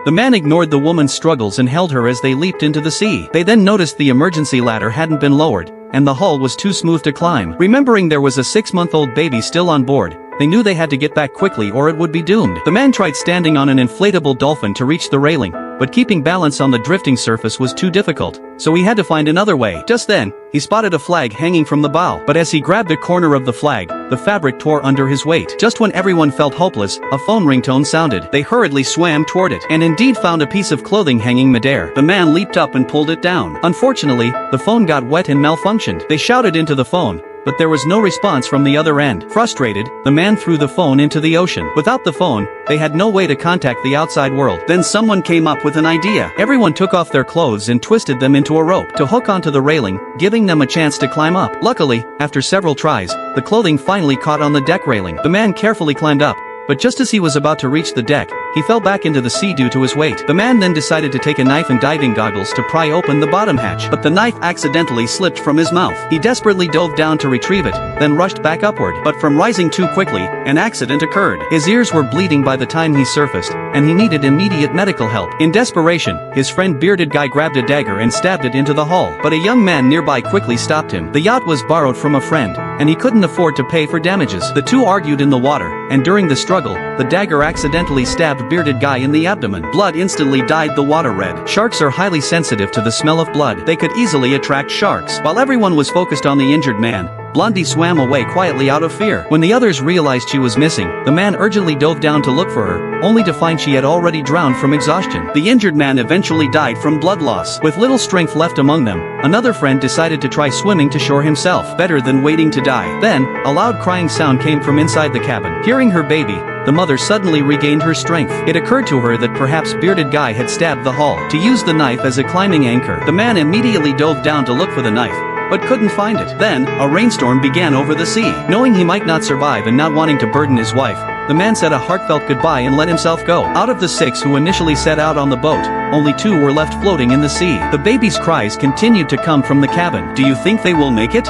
The man ignored the woman's struggles and held her as they leaped into the sea. They then noticed the emergency ladder hadn't been lowered, and the hull was too smooth to climb. Remembering there was a 6-month-old baby still on board, they knew they had to get back quickly or it would be doomed. The man tried standing on an inflatable dolphin to reach the railing, but keeping balance on the drifting surface was too difficult, so he had to find another way. Just then, he spotted a flag hanging from the bow, but as he grabbed a corner of the flag, the fabric tore under his weight. Just when everyone felt hopeless, a phone ringtone sounded. They hurriedly swam toward it, and indeed found a piece of clothing hanging midair. The man leaped up and pulled it down. Unfortunately, the phone got wet and malfunctioned. They shouted into the phone, but there was no response from the other end. Frustrated, the man threw the phone into the ocean. Without the phone, they had no way to contact the outside world. Then someone came up with an idea. Everyone took off their clothes and twisted them into a rope to hook onto the railing, giving them a chance to climb up. Luckily, after several tries, the clothing finally caught on the deck railing. The man carefully climbed up, but just as he was about to reach the deck, he fell back into the sea due to his weight. The man then decided to take a knife and diving goggles to pry open the bottom hatch, but the knife accidentally slipped from his mouth. He desperately dove down to retrieve it, then rushed back upward, but from rising too quickly, an accident occurred. His ears were bleeding by the time he surfaced, and he needed immediate medical help. In desperation, his friend Bearded Guy grabbed a dagger and stabbed it into the hull, but a young man nearby quickly stopped him. The yacht was borrowed from a friend, and he couldn't afford to pay for damages. The two argued in the water, and during the struggle, the dagger accidentally stabbed Bearded Guy in the abdomen. Blood instantly dyed the water red. Sharks are highly sensitive to the smell of blood. They could easily attract sharks. While everyone was focused on the injured man, Blondie swam away quietly out of fear. When the others realized she was missing, the man urgently dove down to look for her, only to find she had already drowned from exhaustion. The injured man eventually died from blood loss. With little strength left among them, another friend decided to try swimming to shore himself. Better than waiting to die. Then, a loud crying sound came from inside the cabin. Hearing her baby, the mother suddenly regained her strength. It occurred to her that perhaps Bearded Guy had stabbed the hull. To use the knife as a climbing anchor, the man immediately dove down to look for the knife, but couldn't find it. Then, a rainstorm began over the sea. Knowing he might not survive and not wanting to burden his wife, the man said a heartfelt goodbye and let himself go. Out of the 6 who initially set out on the boat, only 2 were left floating in the sea. The baby's cries continued to come from the cabin. Do you think they will make it?